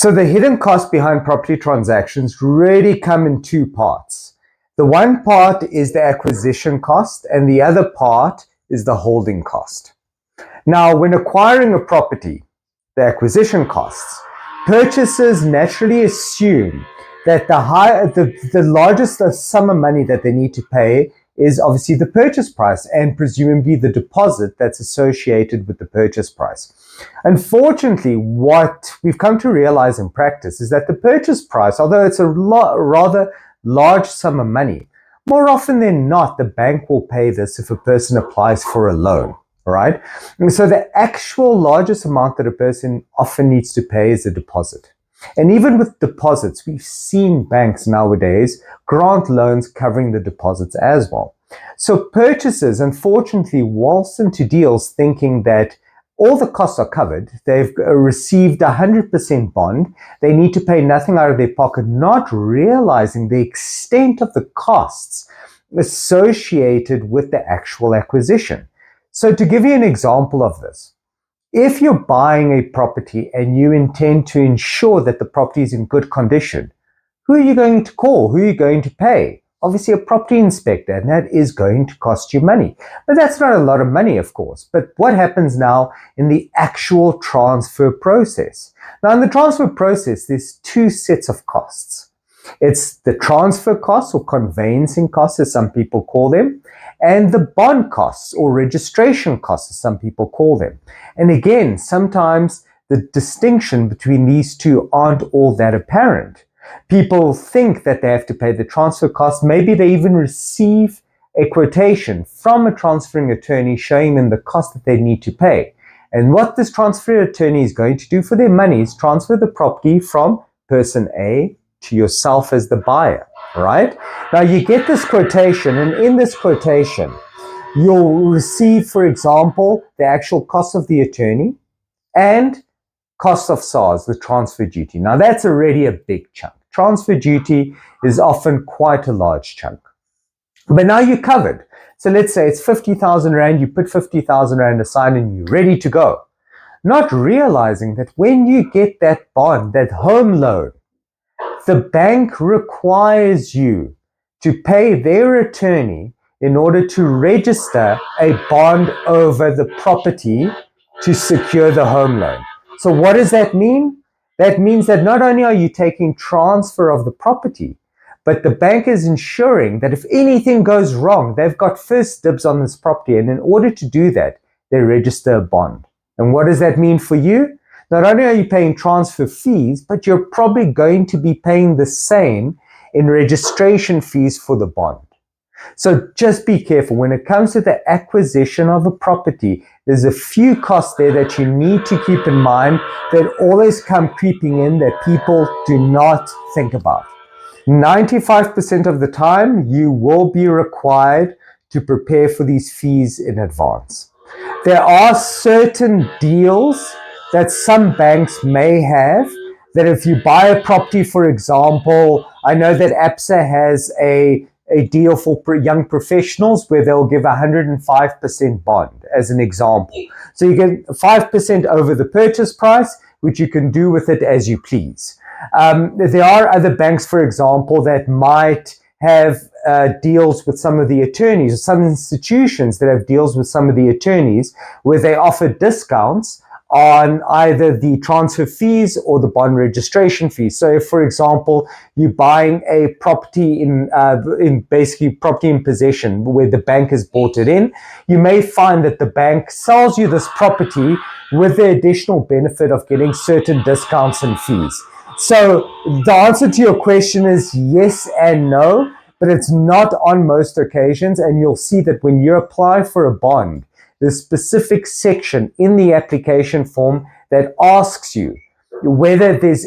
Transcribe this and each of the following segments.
So the hidden costs behind property transactions really come in two parts. The one part is the acquisition cost, and the other part is the holding cost. Now, when acquiring a property, the acquisition costs, purchasers naturally assume that the largest sum of money that they need to pay is obviously the purchase price and presumably the deposit that's associated with the purchase price. Unfortunately, what we've come to realize in practice is that the purchase price, although it's a rather large sum of money, more often than not, the bank will pay this if a person applies for a loan, right? And so the actual largest amount that a person often needs to pay is a deposit. And even with deposits, we've seen banks nowadays grant loans covering the deposits as well. So purchasers, unfortunately, waltz into deals thinking that all the costs are covered. They've received 100% bond. They need to pay nothing out of their pocket, not realizing the extent of the costs associated with the actual acquisition. So to give you an example of this, if you're buying a property and you intend to ensure that the property is in good condition, who are you going to call? Who are you going to pay? Obviously a property inspector, and that is going to cost you money. But that's not a lot of money, of course. But what happens now in the actual transfer process? Now, in the transfer process, there's two sets of costs. It's the transfer costs, or conveyancing costs, as some people call them, and the bond costs, or registration costs, as some people call them. And again, sometimes the distinction between these two aren't all that apparent. People think that they have to pay the transfer costs. Maybe they even receive a quotation from a transferring attorney showing them the cost that they need to pay. And what this transfer attorney is going to do for their money is transfer the property from person A to yourself as the buyer, right? Now you get this quotation, and in this quotation, you'll receive, for example, the actual cost of the attorney and cost of SARS, the transfer duty. Now that's already a big chunk. Transfer duty is often quite a large chunk. But now you're covered. So let's say it's 50,000 Rand, you put 50,000 Rand aside and you're ready to go. Not realizing that when you get that bond, that home loan, the bank requires you to pay their attorney in order to register a bond over the property to secure the home loan. So what does that mean? That means that not only are you taking transfer of the property, but the bank is ensuring that if anything goes wrong, they've got first dibs on this property. And in order to do that, they register a bond. And what does that mean for you? Not only are you paying transfer fees, but you're probably going to be paying the same in registration fees for the bond. So just be careful. When it comes to the acquisition of a property, there's a few costs there that you need to keep in mind that always come creeping in that people do not think about. 95% of the time, you will be required to prepare for these fees in advance. There are certain deals that some banks may have, that if you buy a property, for example, I know that ABSA has a deal for young professionals where they'll give 105% bond as an example. So you get 5% over the purchase price, which you can do with it as you please. There are other banks, for example, that might have deals with some of the attorneys, or some institutions that have deals with some of the attorneys where they offer discounts on either the transfer fees or the bond registration fees. So if, for example, you're buying a property in basically property in possession where the bank has bought it in, you may find that the bank sells you this property with the additional benefit of getting certain discounts and fees. So the answer to your question is yes and no, but it's not on most occasions. And you'll see that when you apply for a bond, the specific section in the application form that asks you whether there's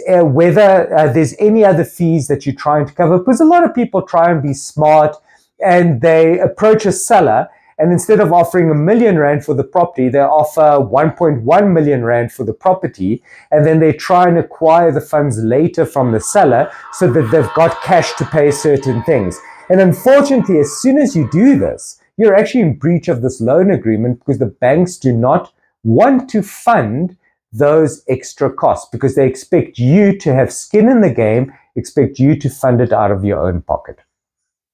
any other fees that you're trying to cover, because a lot of people try and be smart and they approach a seller, and instead of offering R1 million for the property, they offer 1.1 million Rand for the property, and then they try and acquire the funds later from the seller so that they've got cash to pay certain things. And unfortunately, as soon as you do this, you're actually in breach of this loan agreement, because the banks do not want to fund those extra costs because they expect you to have skin in the game, expect you to fund it out of your own pocket.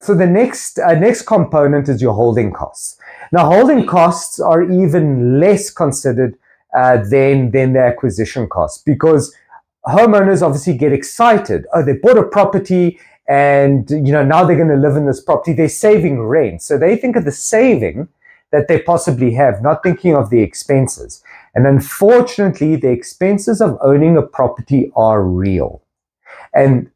So the next component is your holding costs. Now, holding costs are even less considered than the acquisition costs, because homeowners obviously get excited. Oh, they bought a property and now they're going to live in this property. They're saving rent. So they think of the saving that they possibly have, not thinking of the expenses. And unfortunately, the expenses of owning a property are real. And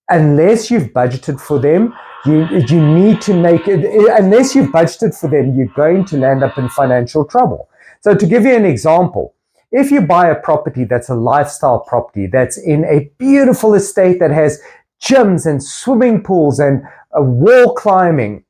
unless you've budgeted for them, you need to make it, unless you've budgeted for them, you're going to land up in financial trouble. So to give you an example, if you buy a property that's a lifestyle property, that's in a beautiful estate that has gyms and swimming pools and wall climbing,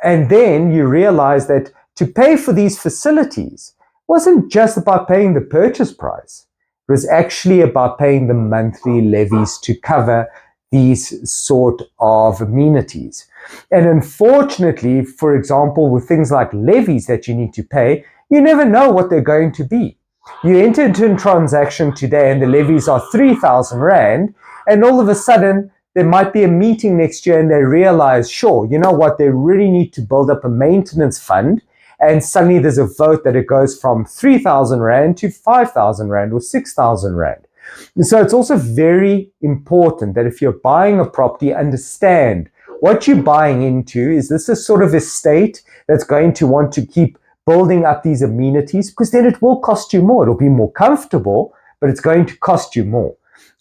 and then you realize that to pay for these facilities wasn't just about paying the purchase price. It was actually about paying the monthly levies to cover these sort of amenities. And unfortunately, for example, with things like levies that you need to pay, you never know what they're going to be. You enter into a transaction today and the levies are 3,000 Rand, and all of a sudden there might be a meeting next year and they realize, sure, you know what, they really need to build up a maintenance fund, and suddenly there's a vote that it goes from 3,000 Rand to 5,000 Rand or 6,000 Rand. And so it's also very important that if you're buying a property, understand what you're buying into. Is this a sort of estate that's going to want to keep building up these amenities? Because then it will cost you more. It'll be more comfortable, but it's going to cost you more.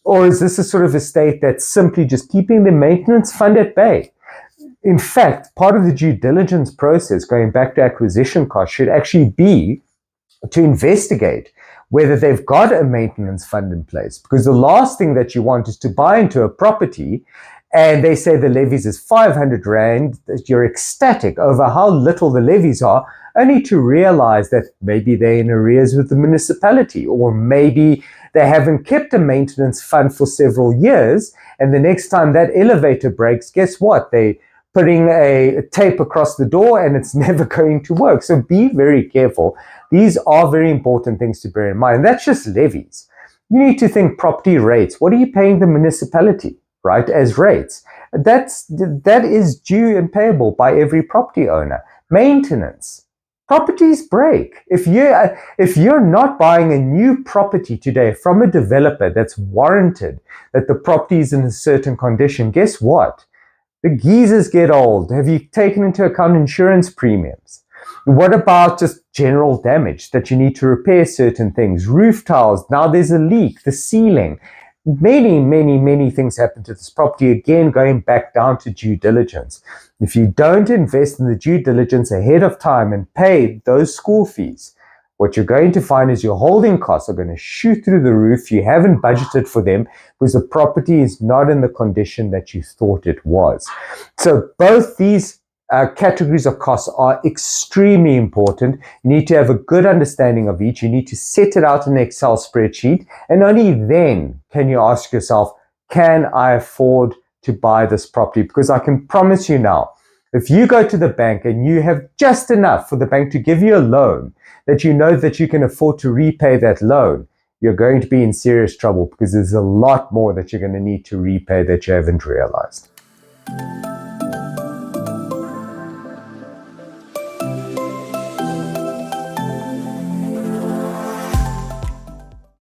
Or is this a sort of estate that's simply just keeping the maintenance fund at bay? In fact, part of the due diligence process, going back to acquisition costs, should actually be to investigate whether they've got a maintenance fund in place. Because the last thing that you want is to buy into a property and they say the levies is 500 Rand, that you're ecstatic over how little the levies are, only to realize that maybe they're in arrears with the municipality, or maybe they haven't kept a maintenance fund for several years, and the next time that elevator breaks, guess what? They putting a tape across the door and it's never going to work. So be very careful. These are very important things to bear in mind. And that's just levies. You need to think property rates. What are you paying the municipality, right, as rates? That is due and payable by every property owner. Maintenance. Properties break. If you're not buying a new property today from a developer that's warranted that the property is in a certain condition, guess what? The geysers get old. Have you taken into account insurance premiums? What about just general damage that you need to repair certain things? Roof tiles, now there's a leak, the ceiling. Many things happen to this property. Again, going back down to due diligence. If you don't invest in the due diligence ahead of time and pay those school fees, what you're going to find is your holding costs are going to shoot through the roof. You haven't budgeted for them because the property is not in the condition that you thought it was. So both these categories of costs are extremely important. You need to have a good understanding of each. You need to set it out in an Excel spreadsheet, and only then can you ask yourself, can I afford to buy this property? Because I can promise you now, if you go to the bank and you have just enough for the bank to give you a loan that you know that you can afford to repay that loan, you're going to be in serious trouble, because there's a lot more that you're going to need to repay that you haven't realized.